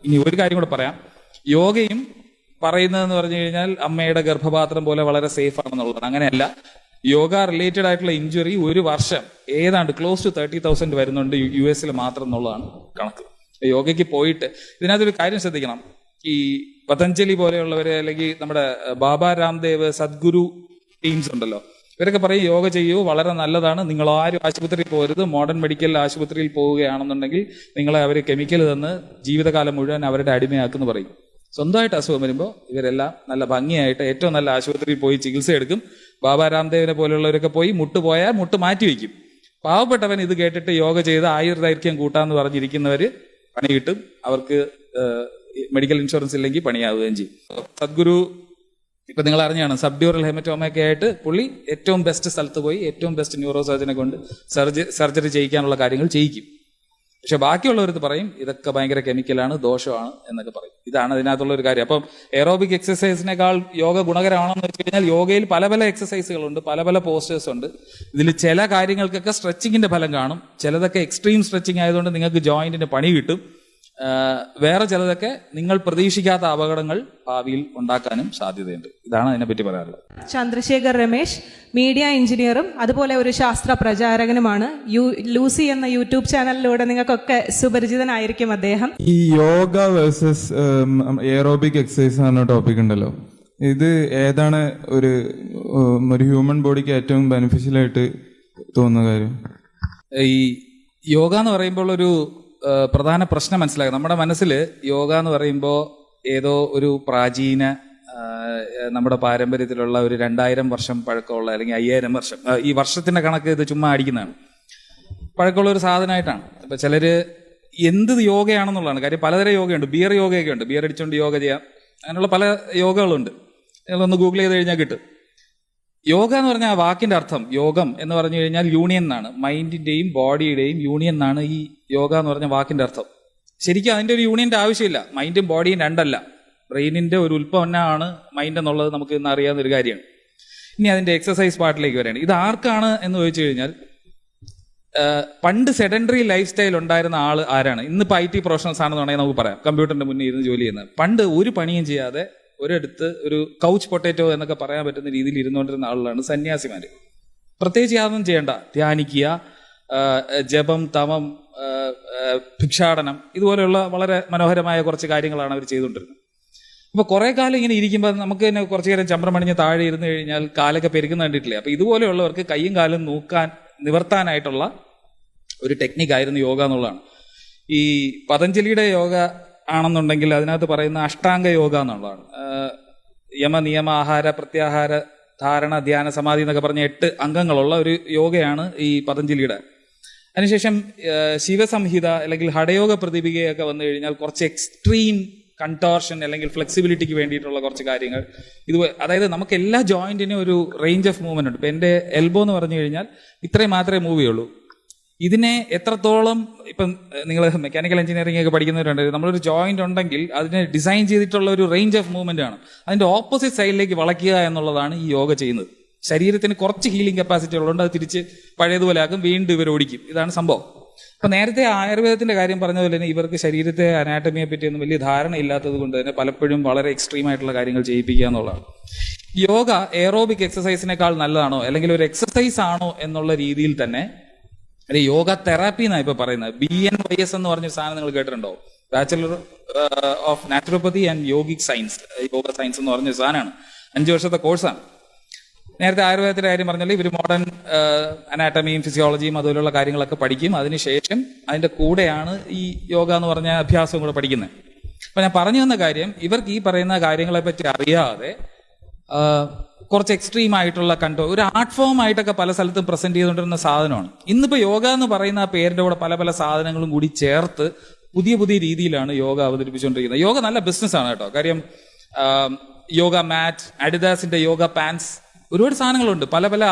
ഇനി ഒരു കാര്യം കൂടെ പറയാം. യോഗയും പറയുന്നതെന്ന് പറഞ്ഞു കഴിഞ്ഞാൽ അമ്മയുടെ ഗർഭപാത്രം പോലെ വളരെ സേഫ് ആണെന്നുള്ളതാണ്. അങ്ങനെയല്ല. യോഗ റിലേറ്റഡ് ആയിട്ടുള്ള ഇഞ്ചുറി ഒരു വർഷം ഏതാണ്ട് ക്ലോസ് ടു 30,000 വരുന്നുണ്ട് US മാത്രം എന്നുള്ളതാണ് കണക്ക്. യോഗയ്ക്ക് പോയിട്ട് ഇതിനകത്തൊരു കാര്യം ശ്രദ്ധിക്കണം. ഈ പതഞ്ജലി പോലെയുള്ളവര് അല്ലെങ്കിൽ നമ്മുടെ ബാബ രാംദേവ്, സദ്ഗുരു ടീംസ് ഉണ്ടല്ലോ, ഇവരൊക്കെ പറയും യോഗ ചെയ്യൂ, വളരെ നല്ലതാണ്, നിങ്ങൾ ആരും ആശുപത്രിയിൽ പോകരുത്. മോഡേൺ മെഡിക്കൽ ആശുപത്രിയിൽ പോവുകയാണെന്നുണ്ടെങ്കിൽ നിങ്ങളെ അവർ കെമിക്കൽ തന്ന് ജീവിതകാലം മുഴുവൻ അവരുടെ അടിമയാക്കുമെന്ന് പറയും. സ്വന്തമായിട്ട് അസുഖം വരുമ്പോൾ ഇവരെല്ലാം നല്ല ഭംഗിയായിട്ട് ഏറ്റവും നല്ല ആശുപത്രിയിൽ പോയി ചികിത്സ എടുക്കും. ബാബ രാംദേവിനെ പോലെയുള്ളവരൊക്കെ പോയി മുട്ടുപോയാൽ മുട്ട് മാറ്റി വയ്ക്കും. പാവപ്പെട്ടവൻ ഇത് കേട്ടിട്ട് യോഗ ചെയ്ത് ആയുർദൈർഘ്യം കൂട്ടാന്ന് പറഞ്ഞിരിക്കുന്നവര് പണി കിട്ടും. അവർക്ക് മെഡിക്കൽ ഇൻഷുറൻസ് ഇല്ലെങ്കിൽ പണിയാവുകയും ചെയ്യും. സദ്ഗുരു ഇപ്പൊ നിങ്ങൾ അറിഞ്ഞാണ്, സബ്ഡ്യൂറൽ ഹെമറ്റോമയൊക്കെ ആയിട്ട് പുള്ളി ഏറ്റവും ബെസ്റ്റ് സ്ഥലത്ത് പോയി ഏറ്റവും ബെസ്റ്റ് ന്യൂറോ സർജനെ കൊണ്ട് സർജറി ചെയ്യിക്കാനുള്ള കാര്യങ്ങൾ ചെയ്യിക്കും. പക്ഷെ ബാക്കിയുള്ളവരത് പറയും ഇതൊക്കെ ഭയങ്കര കെമിക്കലാണ്, ദോഷമാണ് എന്നൊക്കെ പറയും. ഇതാണ് ഇതിനകത്തുള്ള ഒരു കാര്യം. അപ്പം എയറോബിക് എക്സസൈസിനേക്കാൾ യോഗ ഗുണകരമാണെന്ന് വെച്ച് കഴിഞ്ഞാൽ യോഗയിൽ പല പല എക്സസൈസുകളുണ്ട്, പല പല പോസ്റ്റേഴ്സ് ഉണ്ട്. ഇതിൽ ചില കാര്യങ്ങൾക്കൊക്കെ സ്ട്രെച്ചിങ്ങിന്റെ ഫലം കാണും, ചിലതൊക്കെ എക്സ്ട്രീം സ്ട്രെച്ചിങ് ആയതുകൊണ്ട് നിങ്ങൾക്ക് ജോയിന്റിന് പണി കിട്ടും. വേറെ ചിലതൊക്കെ നിങ്ങൾ പ്രതീക്ഷിക്കാത്ത അപകടങ്ങൾ ഭാവിയിൽ ഉണ്ടാക്കാനും സാധ്യതയുണ്ട്. ഇതാണ് അതിനെപ്പറ്റി പറയാറുള്ളത്. ചന്ദ്രശേഖർ രമേശ് മീഡിയ എഞ്ചിനീയറും അതുപോലെ ഒരു ശാസ്ത്ര പ്രചാരകനുമാണ്. ലൂസി എന്ന യൂട്യൂബ് ചാനലിലൂടെ നിങ്ങൾക്കൊക്കെ സുപരിചിതനായിരിക്കും അദ്ദേഹം. ഈ യോഗ വേഴ്സസ് എയറോബിക് എക്സസൈസ് എന്ന ടോപ്പിക് ഉണ്ടല്ലോ, ഇത് ഏതാണ് ഒരു ഹ്യൂമൻ ബോഡിക്ക് ഏറ്റവും ബെനിഫിഷ്യൽ ആയിട്ട് തോന്നുന്ന കാര്യം? ഈ യോഗ എന്ന് പറയുമ്പോൾ ഒരു പ്രധാന പ്രശ്നം മനസ്സിലാക്കുക. നമ്മുടെ മനസ്സിൽ യോഗ എന്ന് പറയുമ്പോൾ ഏതോ ഒരു പ്രാചീന നമ്മുടെ പാരമ്പര്യത്തിലുള്ള ഒരു 2000 വർഷം പഴക്കമുള്ള അല്ലെങ്കിൽ 5000 വർഷം, ഈ വർഷത്തിന്റെ കണക്ക് ഇത് ചുമ്മാ അടിക്കുന്നതാണ്, പഴക്കമുള്ള ഒരു സാധനമായിട്ടാണ്. ഇപ്പൊ ചിലര് എന്ത് യോഗയാണെന്നുള്ളതാണ് കാര്യം. പലതരം യോഗയുണ്ട്. ബിയർ യോഗയൊക്കെ ഉണ്ട്, ബിയർ അടിച്ചുകൊണ്ട് യോഗ ചെയ്യാം, അങ്ങനെയുള്ള പല യോഗകളുണ്ട്. നിങ്ങളൊന്ന് ഗൂഗിൾ ചെയ്ത് കഴിഞ്ഞാൽ കിട്ടും. യോഗ എന്ന് പറഞ്ഞാൽ ആ വാക്കിന്റെ അർത്ഥം, യോഗം എന്ന് പറഞ്ഞു കഴിഞ്ഞാൽ യൂണിയൻ എന്നാണ്. മൈൻഡിന്റെയും ബോഡിയുടെയും യൂണിയൻ എന്നാണ് ഈ യോഗ എന്ന് പറഞ്ഞ വാക്കിന്റെ അർത്ഥം. ശരിക്കും അതിന്റെ ഒരു യൂണിയന്റെ ആവശ്യമില്ല. മൈൻഡും ബോഡിയും രണ്ടല്ല. ബ്രെയിനിന്റെ ഒരു ഉൽപ്പന്നമാണ് മൈൻഡ് എന്നുള്ളത് നമുക്ക് ഇന്ന് അറിയാവുന്ന ഒരു കാര്യമാണ്. ഇനി അതിന്റെ എക്സസൈസ് പാർട്ടിലേക്ക് വരികയാണ്. ഇത് ആർക്കാണ് എന്ന് ചോദിച്ചു കഴിഞ്ഞാൽ, പണ്ട് സെഡൻഡറി ലൈഫ് സ്റ്റൈൽ ഉണ്ടായിരുന്ന ആള് ആരാണ്? ഇന്നിപ്പോൾ IT പ്രൊഫഷണൽസ് ആണെന്നുണ്ടെങ്കിൽ നമുക്ക് പറയാം, കമ്പ്യൂട്ടറിന്റെ മുന്നിൽ ഇരുന്ന് ജോലി ചെയ്യുന്നത്. പണ്ട് ഒരു പണിയും ചെയ്യാതെ ഒരിടത്ത് ഒരു കൗച്ച് പൊട്ടേറ്റോ എന്നൊക്കെ പറയാൻ പറ്റുന്ന രീതിയിൽ ഇരുന്നുകൊണ്ടിരുന്ന ആളുകളാണ് സന്യാസിമാര്. പ്രത്യേകിച്ച് യാതൊന്നും ചെയ്യേണ്ട, ധ്യാനിക്കുക, ജപം, തമം, ഭിക്ഷാടനം, ഇതുപോലെയുള്ള വളരെ മനോഹരമായ കുറച്ച് കാര്യങ്ങളാണ് അവർ ചെയ്തുകൊണ്ടിരുന്നത്. അപ്പൊ കുറെ കാലം ഇങ്ങനെ ഇരിക്കുമ്പോൾ നമുക്ക് തന്നെ കുറച്ചു നേരം ചമ്രം പണിഞ്ഞ് താഴെ ഇരുന്ന് കഴിഞ്ഞാൽ കാലൊക്കെ പെരുക്കുന്ന കണ്ടിട്ടില്ലേ? അപ്പൊ ഇതുപോലെയുള്ളവർക്ക് കൈയും കാലും നിവർത്താനായിട്ടുള്ള ഒരു ടെക്നിക്കായിരുന്നു യോഗ എന്നുള്ളതാണ്. ഈ പതഞ്ജലിയുടെ യോഗ ആണെന്നുണ്ടെങ്കിൽ അതിനകത്ത് പറയുന്ന അഷ്ടാംഗ യോഗ എന്നുള്ളതാണ്. യമ, നിയമ, ആഹാര, പ്രത്യാഹാര, ധാരണ, ധ്യാന, സമാധി എന്നൊക്കെ പറഞ്ഞ 8 അംഗങ്ങളുള്ള ഒരു യോഗയാണ് ഈ പതഞ്ജലിയുടെ. അതിനുശേഷം ശിവസംഹിത അല്ലെങ്കിൽ ഹഠയോഗ പ്രതിപികയൊക്കെ വന്നു കഴിഞ്ഞാൽ കുറച്ച് എക്സ്ട്രീം കൺടോർഷൻ അല്ലെങ്കിൽ ഫ്ലെക്സിബിലിറ്റിക്ക് വേണ്ടിയിട്ടുള്ള കുറച്ച് കാര്യങ്ങൾ. അതായത് നമുക്ക് എല്ലാ ജോയിന്റിനും ഒരു റേഞ്ച് ഓഫ് മൂവ്മെന്റ് ഉണ്ട്. ഇപ്പൊ എന്റെ എൽബോ എന്ന് പറഞ്ഞു കഴിഞ്ഞാൽ ഇത്രയും മാത്രമേ മൂവ് ചെയ്യുള്ളൂ. ഇതിനെ എത്രത്തോളം, ഇപ്പം നിങ്ങൾ മെക്കാനിക്കൽ എഞ്ചിനീയറിംഗ് ഒക്കെ പഠിക്കുന്നവരുണ്ട്, നമ്മളൊരു ജോയിന്റ് ഉണ്ടെങ്കിൽ അതിനെ ഡിസൈൻ ചെയ്തിട്ടുള്ള ഒരു റേഞ്ച് ഓഫ് മൂവ്മെന്റ് ആണ്. അതിന്റെ ഓപ്പോസിറ്റ് സൈഡിലേക്ക് വളയ്ക്കുക എന്നുള്ളതാണ് ഈ യോഗ ചെയ്യുന്നത്. ശരീരത്തിന് കുറച്ച് ഹീലിംഗ് കപ്പാസിറ്റി ഉള്ളതുകൊണ്ട് അത് തിരിച്ച് പഴയതുപോലെ ആക്കും, വീണ്ടും ഇവർ ഓടിക്കും. ഇതാണ് സംഭവം. അപ്പൊ നേരത്തെ ആയുർവേദത്തിന്റെ കാര്യം പറഞ്ഞതുപോലെ തന്നെ ഇവർക്ക് ശരീരത്തെ അനാട്ടമിയെ പറ്റിയൊന്നും വലിയ ധാരണ ഇല്ലാത്തത് കൊണ്ട് തന്നെ പലപ്പോഴും വളരെ എക്സ്ട്രീം ആയിട്ടുള്ള കാര്യങ്ങൾ ചെയ്യിപ്പിക്കുക എന്നുള്ളതാണ്. യോഗ എയറോബിക് എക്സസൈസിനേക്കാൾ നല്ലതാണോ അല്ലെങ്കിൽ ഒരു എക്സസൈസ് ആണോ എന്നുള്ള രീതിയിൽ തന്നെ യോഗ തെറാപ്പി എന്നാണ് ഇപ്പൊ പറയുന്നത്. BNYS എന്ന് പറഞ്ഞൊരു സാധനം നിങ്ങൾ കേട്ടിട്ടുണ്ടോ? Bachelor of naturopathy and yogic science, yoga science എന്ന് പറഞ്ഞൊരു സാധനമാണ്. 5 വർഷത്തെ കോഴ്സാണ്. നേരത്തെ ആയുർവേദത്തിന്റെ കാര്യം പറഞ്ഞാൽ ഇവർ മോഡേൺ അനാട്ടമിയും ഫിസിയോളജിയും അതുപോലുള്ള കാര്യങ്ങളൊക്കെ പഠിക്കും. അതിനുശേഷം അതിന്റെ കൂടെയാണ് ഈ യോഗ എന്ന് പറഞ്ഞ അഭ്യാസവും കൂടെ പഠിക്കുന്നത്. അപ്പൊ ഞാൻ പറഞ്ഞു വന്ന കാര്യം, ഇവർക്ക് ഈ പറയുന്ന കാര്യങ്ങളെ പറ്റി അറിയാതെ കുറച്ച് എക്സ്ട്രീം ആയിട്ടുള്ള ഒരു ആർട്ട് ഫോം ആയിട്ടൊക്കെ പല സ്ഥലത്തും പ്രസന്റ് ചെയ്തുകൊണ്ടിരുന്ന സാധനമാണ്. ഇന്നിപ്പോ യോഗ എന്ന് പറയുന്ന പേരിന്റെ കൂടെ പല പല സാധനങ്ങളും കൂടി ചേർത്ത് പുതിയ പുതിയ രീതിയിലാണ് യോഗ അവതരിപ്പിച്ചുകൊണ്ടിരിക്കുന്നത്. യോഗ നല്ല ബിസിനസ്സാണ് കേട്ടോ. കാര്യം യോഗ മാറ്റ്, അഡിദാസിന്റെ യോഗ പാൻസ്, ഒരുപാട് സാധനങ്ങളുണ്ട്. പല പല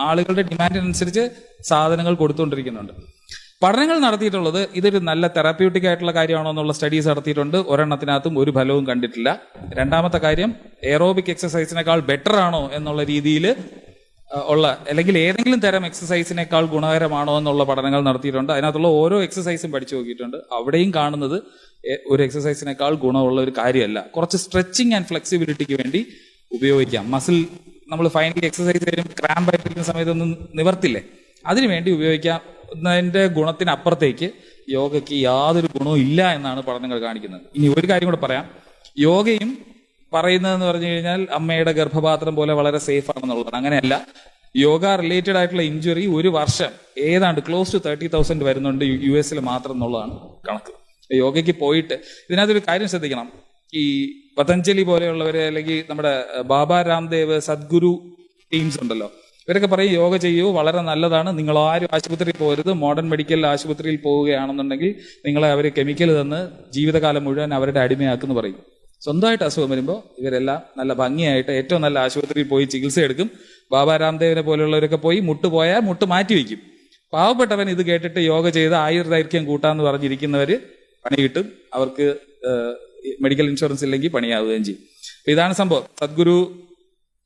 ആളുകളുടെ ഡിമാൻഡിനനുസരിച്ച് സാധനങ്ങൾ കൊടുത്തുകൊണ്ടിരിക്കുന്നുണ്ട്. പഠനങ്ങൾ നടത്തിയിട്ടുള്ളത് ഇതൊരു നല്ല തെറാപ്യൂട്ടിക് ആയിട്ടുള്ള കാര്യമാണോ എന്നുള്ള സ്റ്റഡീസ് നടത്തിയിട്ടുണ്ട്. ഒരെണ്ണത്തിനകത്തും ഒരു ഫലവും കണ്ടിട്ടില്ല. രണ്ടാമത്തെ കാര്യം, എയറോബിക് എക്സസൈസിനേക്കാൾ ബെറ്റർ ആണോ എന്നുള്ള രീതിയിൽ ഉള്ള അല്ലെങ്കിൽ ഏതെങ്കിലും തരം എക്സസൈസിനേക്കാൾ ഗുണകരമാണോ എന്നുള്ള പഠനങ്ങൾ നടത്തിയിട്ടുണ്ട്. അതിനകത്തുള്ള ഓരോ എക്സസൈസും പഠിച്ചു നോക്കിയിട്ടുണ്ട്. അവിടെയും കാണുന്നത് ഒരു എക്സസൈസിനേക്കാൾ ഗുണമുള്ള ഒരു കാര്യമല്ല. കുറച്ച് സ്ട്രെച്ചിങ് ആൻഡ് ഫ്ലെക്സിബിലിറ്റിക്ക് വേണ്ടി ഉപയോഗിക്കാം. മസിൽ നമ്മൾ ഫൈനലി എക്സസൈസ് ചെയ്യുമ്പോൾ ക്രാമ്പ് ആയിട്ടിരിക്കുന്ന സമയത്തൊന്നും നിവർത്തില്ലേ, അതിനുവേണ്ടി ഉപയോഗിക്കാവുന്നതിന്റെ ഗുണത്തിനപ്പുറത്തേക്ക് യോഗയ്ക്ക് യാതൊരു ഗുണവും ഇല്ല എന്നാണ് പഠനങ്ങൾ കാണിക്കുന്നത്. ഇനി ഒരു കാര്യം കൂടെ പറയാം. യോഗയും പറയുന്നതെന്ന് പറഞ്ഞു കഴിഞ്ഞാൽ അമ്മയുടെ ഗർഭപാത്രം പോലെ വളരെ സേഫ് ആണെന്നുള്ളതാണ്. അങ്ങനെയല്ല. യോഗ റിലേറ്റഡ് ആയിട്ടുള്ള ഇഞ്ചുറി ഒരു വർഷം ഏതാണ്ട് ക്ലോസ് ടു 30,000 വരുന്നുണ്ട് US മാത്രം എന്നുള്ളതാണ് കണക്ക്. യോഗയ്ക്ക് പോയിട്ട് ഇതിനകത്തൊരു കാര്യം ശ്രദ്ധിക്കണം. ഈ പതഞ്ജലി പോലെയുള്ളവര് അല്ലെങ്കിൽ നമ്മുടെ ബാബ രാംദേവ്, സദ്ഗുരു ടീംസ് ഉണ്ടല്ലോ, ഇവരൊക്കെ പറയും യോഗ ചെയ്യൂ, വളരെ നല്ലതാണ്, നിങ്ങൾ ആരും ആശുപത്രിയിൽ പോകരുത്. മോഡേൺ മെഡിക്കൽ ആശുപത്രിയിൽ പോവുകയാണെന്നുണ്ടെങ്കിൽ നിങ്ങളെ അവർ കെമിക്കൽ തന്ന് ജീവിതകാലം മുഴുവൻ അവരുടെ അടിമയാക്കുമെന്ന് പറയും. സ്വന്തമായിട്ട് അസുഖം വരുമ്പോൾ ഇവരെല്ലാം നല്ല ഭംഗിയായിട്ട് ഏറ്റവും നല്ല ആശുപത്രിയിൽ പോയി ചികിത്സ എടുക്കും. ബാബ രാംദേവിനെ പോലെയുള്ളവരൊക്കെ പോയി മുട്ടുപോയാൽ മുട്ട് മാറ്റി വയ്ക്കും. പാവപ്പെട്ടവൻ ഇത് കേട്ടിട്ട് യോഗ ചെയ്ത് ആയുർദൈർഘ്യം കൂട്ടാന്ന് പറഞ്ഞിരിക്കുന്നവര് പണി കിട്ടും. അവർക്ക് മെഡിക്കൽ ഇൻഷുറൻസ് ഇല്ലെങ്കിൽ പണിയാവുകയും ചെയ്യും. ഇതാണ് സംഭവം. സദ്ഗുരു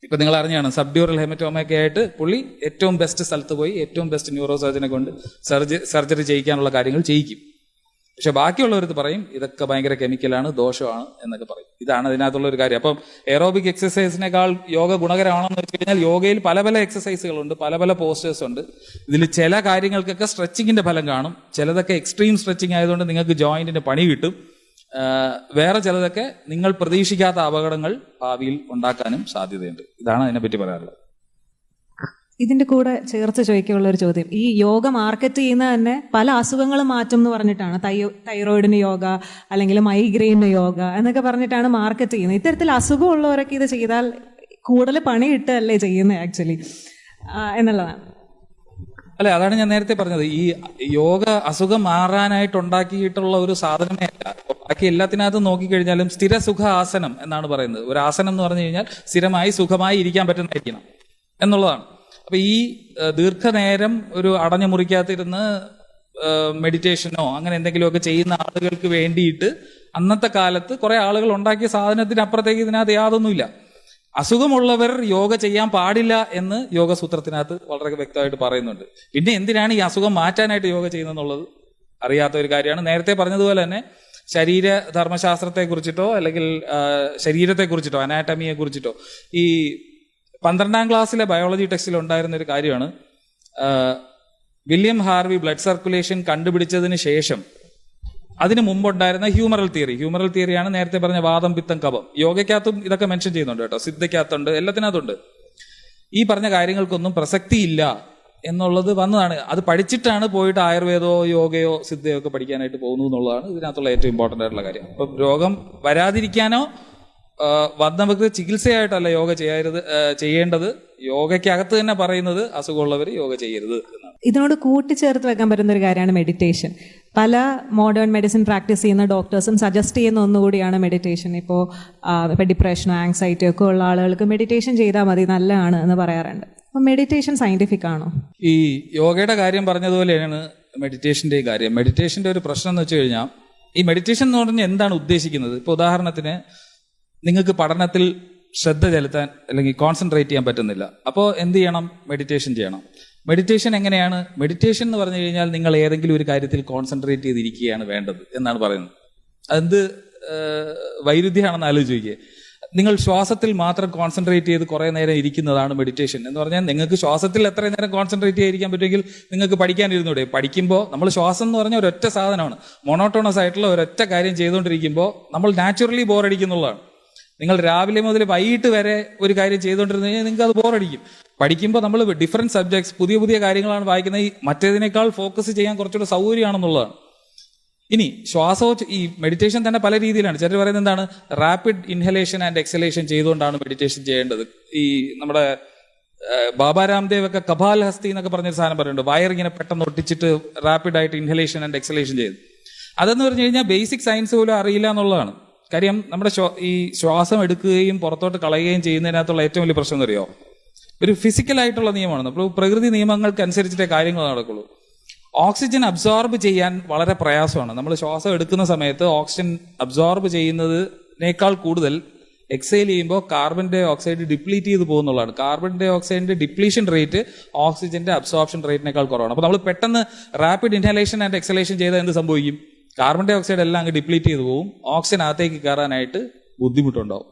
ഇപ്പൊ നിങ്ങൾ അറിഞ്ഞാണ്, സബ്ഡ്യൂറൽ ഹെമറ്റോമയൊക്കെ ആയിട്ട് പുള്ളി ഏറ്റവും ബെസ്റ്റ് സ്ഥലത്ത് പോയി ഏറ്റവും ബെസ്റ്റ് ന്യൂറോ സർജനെ കൊണ്ട് സർജറി ചെയ്യിക്കാനുള്ള കാര്യങ്ങൾ ചെയ്യിക്കും. പക്ഷെ ബാക്കിയുള്ളവർക്ക് പറയും ഇതൊക്കെ ഭയങ്കര കെമിക്കലാണ്, ദോഷമാണ് എന്നൊക്കെ പറയും. ഇതാണ് ഇതിനകത്തുള്ള ഒരു കാര്യം. അപ്പം എയറോബിക് എക്സസൈസിനേക്കാൾ യോഗ ഗുണകരമാണെന്ന് വെച്ച് കഴിഞ്ഞാൽ യോഗയിൽ പല പല എക്സസൈസുകളുണ്ട്, പല പല പോസ്റ്റേഴ്സ് ഉണ്ട്. ഇതിൽ ചില കാര്യങ്ങൾക്കൊക്കെ സ്ട്രെച്ചിങ്ങിന്റെ ഫലം കാണും, ചിലതൊക്കെ എക്സ്ട്രീം സ്ട്രെച്ചിങ് ആയതുകൊണ്ട് നിങ്ങൾക്ക് ജോയിന്റിന് പണി കിട്ടും. വേറെ ചിലതൊക്കെ നിങ്ങൾ പ്രതീക്ഷിക്കാത്ത അപകടങ്ങൾ ഭാവിയിൽ ഉണ്ടാക്കാനും സാധ്യതയുണ്ട്. ഇതാണ് അതിനെപ്പറ്റി പറയാനുള്ളത്. ഇതിന്റെ കൂടെ ചേർത്ത് ചോദിക്കാനുള്ള ഒരു ചോദ്യം, ഈ യോഗ മാർക്കറ്റ് ചെയ്യുന്ന തന്നെ പല അസുഖങ്ങളും മാറ്റും എന്ന് പറഞ്ഞിട്ടാണ്. തൈറോയിഡിന് യോഗ, അല്ലെങ്കിൽ മൈഗ്രെയിന് യോഗ എന്നൊക്കെ പറഞ്ഞിട്ടാണ് മാർക്കറ്റ് ചെയ്യുന്നത്. ഇത്തരത്തിൽ അസുഖമുള്ളവരൊക്കെ ഇത് ചെയ്താൽ കൂടുതൽ പണി കിട്ടുകയല്ലേ ചെയ്യുന്നത് ആക്ച്വലി എന്നുള്ളതാണ്. അല്ലെ, അതാണ് ഞാൻ നേരത്തെ പറഞ്ഞത്. ഈ യോഗ അസുഖം മാറാനായിട്ട് ഉണ്ടാക്കിയിട്ടുള്ള ഒരു സാധനമേ അല്ല. ബാക്കി എല്ലാത്തിനകത്തും നോക്കിക്കഴിഞ്ഞാലും സ്ഥിര സുഖ ആസനം എന്നാണ് പറയുന്നത്. ഒരു ആസനം എന്ന് പറഞ്ഞു കഴിഞ്ഞാൽ സ്ഥിരമായി സുഖമായി ഇരിക്കാൻ പറ്റുന്നതായിരിക്കണം എന്നുള്ളതാണ്. അപ്പൊ ഈ ദീർഘനേരം ഒരു അടഞ്ഞു മുറിക്കകത്തിരുന്ന് മെഡിറ്റേഷനോ അങ്ങനെ എന്തെങ്കിലുമൊക്കെ ചെയ്യുന്ന ആളുകൾക്ക് വേണ്ടിയിട്ട് അന്നത്തെ കാലത്ത് കുറെ ആളുകൾ ഉണ്ടാക്കിയ സാധനത്തിനപ്പുറത്തേക്ക് ഇതിനകത്ത് യാതൊന്നുമില്ല. അസുഖമുള്ളവർ യോഗ ചെയ്യാൻ പാടില്ല എന്ന് യോഗസൂത്രത്തിനകത്ത് വളരെ വ്യക്തമായിട്ട് പറയുന്നുണ്ട്. പിന്നെ എന്തിനാണ് ഈ അസുഖം മാറ്റാനായിട്ട് യോഗ ചെയ്യുന്നതെന്നുള്ളത് അറിയാത്ത ഒരു കാര്യമാണ്. നേരത്തെ പറഞ്ഞതുപോലെ തന്നെ ശരീര ധർമ്മശാസ്ത്രത്തെ കുറിച്ചിട്ടോ അല്ലെങ്കിൽ ശരീരത്തെ കുറിച്ചിട്ടോ അനാറ്റമിയെ കുറിച്ചിട്ടോ ഈ 12ാം ക്ലാസ്സിലെ ബയോളജി ടെക്സ്റ്റിൽ ഉണ്ടായിരുന്ന ഒരു കാര്യമാണ്. വില്യം ഹാർവി ബ്ലഡ് സർക്കുലേഷൻ കണ്ടുപിടിച്ചതിന് ശേഷം അതിന് മുമ്പുണ്ടായിരുന്ന ഹ്യൂമറൽ തിയറിയാണ് നേരത്തെ പറഞ്ഞ വാദം, പിത്തം, കഫം. യോഗയ്ക്കകത്തും ഇതൊക്കെ മെൻഷൻ ചെയ്യുന്നുണ്ട് കേട്ടോ, സിദ്ധയ്ക്കകത്തുണ്ട്, എല്ലാത്തിനകത്തുണ്ട്. ഈ പറഞ്ഞ കാര്യങ്ങൾക്കൊന്നും പ്രസക്തിയില്ല എന്നുള്ളത് വന്നതാണ്. അത് പഠിച്ചിട്ടാണ് പോയിട്ട് ആയുർവേദമോ യോഗയോ സിദ്ധയോ ഒക്കെ പഠിക്കാനായിട്ട് പോകുന്നു എന്നുള്ളതാണ് ഇതിനകത്തുള്ള ഏറ്റവും ഇമ്പോർട്ടൻ്റ് ആയിട്ടുള്ള കാര്യം. അപ്പം രോഗം വരാതിരിക്കാനോ വന്നവർക്ക് ചികിത്സയായിട്ടല്ല യോഗ ചെയ്യേണ്ടത്. യോഗയ്ക്കകത്ത് തന്നെ പറയുന്നത് അസുഖമുള്ളവർ യോഗ ചെയ്യരുത് എന്നാണ്. ഇതിനോട് കൂട്ടിച്ചേർത്ത് വെക്കാൻ പറ്റുന്ന ഒരു കാര്യമാണ് മെഡിറ്റേഷൻ. പല മോഡേൺ മെഡിസിൻ പ്രാക്ടീസ് ചെയ്യുന്ന ഡോക്ടേഴ്സും സജസ്റ്റ് ചെയ്യുന്ന ഒന്നുകൂടിയാണ് മെഡിറ്റേഷൻ. ഇപ്പോൾ ഡിപ്രഷനോ ആങ്സൈറ്റിയോ ഒക്കെ ഉള്ള ആളുകൾക്ക് മെഡിറ്റേഷൻ ചെയ്താൽ മതി, നല്ലതാണ് എന്ന് പറയാറുണ്ട്. അപ്പോൾ മെഡിറ്റേഷൻ സയന്റിഫിക് ആണോ? ഈ യോഗയുടെ കാര്യം പറഞ്ഞതുപോലെയാണ് മെഡിറ്റേഷന്റെ കാര്യം. മെഡിറ്റേഷന്റെ ഒരു പ്രശ്നം എന്ന് വെച്ച് കഴിഞ്ഞാൽ, ഈ മെഡിറ്റേഷൻ എന്ന് പറഞ്ഞാൽ എന്താണ് ഉദ്ദേശിക്കുന്നത്? ഇപ്പോൾ ഉദാഹരണത്തിന് നിങ്ങൾക്ക് പഠനത്തിൽ ശ്രദ്ധ ചെലുത്താൻ അല്ലെങ്കിൽ കോൺസെൻട്രേറ്റ് ചെയ്യാൻ പറ്റുന്നില്ല. അപ്പോൾ എന്ത് ചെയ്യണം? മെഡിറ്റേഷൻ ചെയ്യണം. മെഡിറ്റേഷൻ എങ്ങനെയാണ്? മെഡിറ്റേഷൻ എന്ന് പറഞ്ഞു കഴിഞ്ഞാൽ നിങ്ങൾ ഏതെങ്കിലും ഒരു കാര്യത്തിൽ കോൺസെൻട്രേറ്റ് ചെയ്തിരിക്കുകയാണ് വേണ്ടത് എന്നാണ് പറയുന്നത്. അതെന്ത് വൈരുദ്ധ്യമാണെന്ന് ആലോചിക്കുക. നിങ്ങൾ ശ്വാസത്തിൽ മാത്രം കോൺസെൻട്രേറ്റ് ചെയ്ത് കുറേ നേരം ഇരിക്കുന്നതാണ് മെഡിറ്റേഷൻ എന്ന് പറഞ്ഞാൽ, നിങ്ങൾക്ക് ശ്വാസത്തിൽ എത്ര നേരം കോൺസെൻട്രേറ്റ് ചെയ്തിരിക്കാൻ പറ്റുമെങ്കിൽ നിങ്ങൾക്ക് പഠിക്കാനിരുന്നൂടെ? പഠിക്കുമ്പോൾ നമ്മൾ ശ്വാസം എന്ന് പറഞ്ഞാൽ ഒരൊറ്റ സാധനമാണ്. മോണോട്ടോണസ് ആയിട്ടുള്ള ഒരൊറ്റ കാര്യം ചെയ്തുകൊണ്ടിരിക്കുമ്പോൾ നമ്മൾ നാച്ചുറലി ബോറടിക്കുന്നുള്ളതാണ്. നിങ്ങൾ രാവിലെ മുതൽ വൈകിട്ട് വരെ ഒരു കാര്യം ചെയ്തുകൊണ്ടിരുന്നു കഴിഞ്ഞാൽ നിങ്ങൾക്ക് അത് ബോറടിക്കും. പഠിക്കുമ്പോൾ നമ്മൾ ഡിഫറെന്റ് സബ്ജക്ട്സ്, പുതിയ പുതിയ കാര്യങ്ങളാണ് വായിക്കുന്നത്. ഈ മറ്റേതിനേക്കാൾ ഫോക്കസ് ചെയ്യാൻ കുറച്ചുകൂടെ സൗകര്യമാണെന്നുള്ളതാണ്. ഇനി ഈ മെഡിറ്റേഷൻ തന്നെ പല രീതിയിലാണ്. ചിലർ പറയുന്നത് എന്താണ്, റാപ്പിഡ് ഇൻഹലേഷൻ ആൻഡ് എക്സലേഷൻ ചെയ്തുകൊണ്ടാണ് മെഡിറ്റേഷൻ ചെയ്യേണ്ടത്. ഈ നമ്മുടെ ബാബ രാംദേവ് ഒക്കെ കപാൽ ഹസ്തി എന്നൊക്കെ പറഞ്ഞൊരു സാധനം പറയുന്നുണ്ട്. വയറിങ്ങനെ പെട്ടെന്ന് ഒട്ടിച്ചിട്ട് റാപ്പിഡായിട്ട് ഇൻഹലേഷൻ ആൻഡ് എക്സലേഷൻ ചെയ്ത്. അതെന്ന് പറഞ്ഞു കഴിഞ്ഞാൽ ബേസിക് സയൻസ് പോലും അറിയില്ല എന്നുള്ളതാണ്. കാര്യം നമ്മുടെ ഈ ശ്വാസം എടുക്കുകയും പുറത്തോട്ട് കളയുകയും ചെയ്യുന്നതിനകത്തുള്ള ഏറ്റവും വലിയ പ്രശ്നം എന്ന് അറിയോ, ഒരു ഫിസിക്കലായിട്ടുള്ള നിയമമാണ്. നമ്മൾ പ്രകൃതി നിയമങ്ങൾക്ക് അനുസരിച്ചിട്ടേ കാര്യങ്ങൾ നടക്കുള്ളൂ. ഓക്സിജൻ അബ്സോർബ് ചെയ്യാൻ വളരെ പ്രയാസമാണ്. നമ്മൾ ശ്വാസം എടുക്കുന്ന സമയത്ത് ഓക്സിജൻ അബ്സോർബ് ചെയ്യുന്നതിനേക്കാൾ കൂടുതൽ എക്സൈൽ ചെയ്യുമ്പോൾ കാർബൺ ഡൈ ഓക്സൈഡ് ഡിപ്ലീറ്റ് ചെയ്ത് പോകുന്നുള്ളതാണ്. കാർബൺ ഡൈ ഓക്സൈഡിന്റെ ഡിപ്ലീഷൻ റേറ്റ് ഓക്സിജന്റെ അബ്സോർപ്ഷൻ റേറ്റിനേക്കാൾ കുറവാണ്. അപ്പോൾ നമ്മൾ പെട്ടെന്ന് റാപ്പിഡ് ഇൻഹലേഷൻ ആൻഡ് എക്സലേഷൻ ചെയ്താൽ എന്ത് സംഭവിക്കും? കാർബൺ ഡൈ ഓക്സൈഡ് എല്ലാം അങ്ങ് ഡിപ്ലീറ്റ് ചെയ്ത് പോകും, ഓക്സിജൻ അകത്തേക്ക് കയറാനായിട്ട് ബുദ്ധിമുട്ടുണ്ടാവും.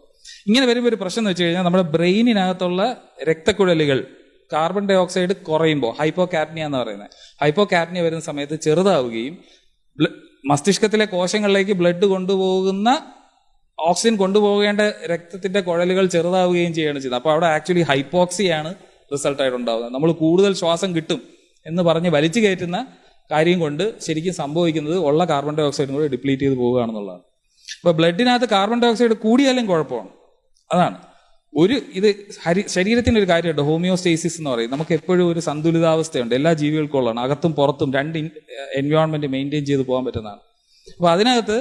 ഇങ്ങനെ വരുമ്പോൾ ഒരു പ്രശ്നം എന്ന് വെച്ച് കഴിഞ്ഞാൽ നമ്മുടെ ബ്രെയിനിനകത്തുള്ള രക്തക്കുഴലുകൾ കാർബൺ ഡൈ ഓക്സൈഡ് കുറയുമ്പോൾ ഹൈപ്പോ കാപ്നിയ എന്ന് പറയുന്നത്, ഹൈപ്പോ കാപ്നിയ വരുന്ന സമയത്ത് ചെറുതാവുകയും മസ്തിഷ്കത്തിലെ കോശങ്ങളിലേക്ക് ബ്ലഡ് കൊണ്ടുപോകുന്ന ഓക്സിജൻ കൊണ്ടുപോകേണ്ട രക്തത്തിന്റെ കുഴലുകൾ ചെറുതാവുകയും ചെയ്യുകയാണ് ചെയ്യുന്നത്. അപ്പോൾ അവിടെ ആക്ച്വലി ഹൈപ്പോക്സിയാണ് റിസൾട്ടായിട്ട് ഉണ്ടാകുന്നത്. നമ്മൾ കൂടുതൽ ശ്വാസം കിട്ടും എന്ന് പറഞ്ഞ് വലിച്ചു കയറ്റുന്ന കാര്യം കൊണ്ട് ശരിക്കും സംഭവിക്കുന്നത് ഉള്ള കാർബൺ ഡൈ ഓക്സൈഡും കൂടെ ഡിപ്ലീറ്റ് ചെയ്ത് പോവുകയാണെന്നുള്ളതാണ്. അപ്പോൾ ബ്ലഡിനകത്ത് കാർബൺ ഡൈ ഓക്സൈഡ് കൂടിയാലും കുഴപ്പമാണ്. അതാണ് ഇത് ശരീരത്തിന്റെ ഒരു കാര്യമുണ്ട്, ഹോമിയോസ്റ്റേസിസ് എന്ന് പറയും. നമുക്ക് എപ്പോഴും ഒരു സന്തുലിതാവസ്ഥയുണ്ട്, എല്ലാ ജീവികൾക്കും ഉള്ളതാണ്. അകത്തും പുറത്തും രണ്ട് എൻവയോൺമെന്റ് മെയിൻറ്റെയിൻ ചെയ്ത് പോകാൻ പറ്റുന്നതാണ്. അപ്പോൾ അതിനകത്ത്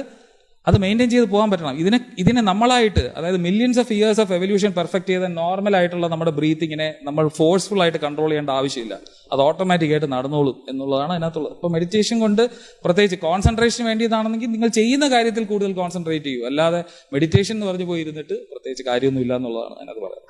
അത് മെയിൻറ്റെയിൻ ചെയ്ത് പോകാൻ പറ്റണം. ഇതിനെ നമ്മളായിട്ട്, അതായത് millions of years of evolution perfect ചെയ്ത നോർമൽ ആയിട്ടുള്ള നമ്മുടെ ബ്രീത്തിങ്ങിനെ നമ്മൾ ഫോഴ്സ്ഫുൾ ആയിട്ട് കൺട്രോൾ ചെയ്യേണ്ട ആവശ്യമില്ല. അത് ഓട്ടോമാറ്റിക് ആയിട്ട് നടന്നോളും എന്നുള്ളതാണ് അതിനകത്തുള്ളത്. അപ്പോൾ മെഡിറ്റേഷൻ കൊണ്ട് പ്രത്യേകിച്ച് കോൺസെൻട്രേഷൻ വേണ്ടിയതാണെങ്കിൽ നിങ്ങൾ ചെയ്യുന്ന കാര്യത്തിൽ കൂടുതൽ കോൺസെൻട്രേറ്റ് ചെയ്യൂ. അല്ലാതെ മെഡിറ്റേഷൻ എന്ന് പറഞ്ഞു പോയിരുന്നിട്ട് പ്രത്യേകിച്ച് കാര്യമൊന്നുമില്ല എന്നുള്ളതാണ് അതിനകത്ത് പറയുന്നത്.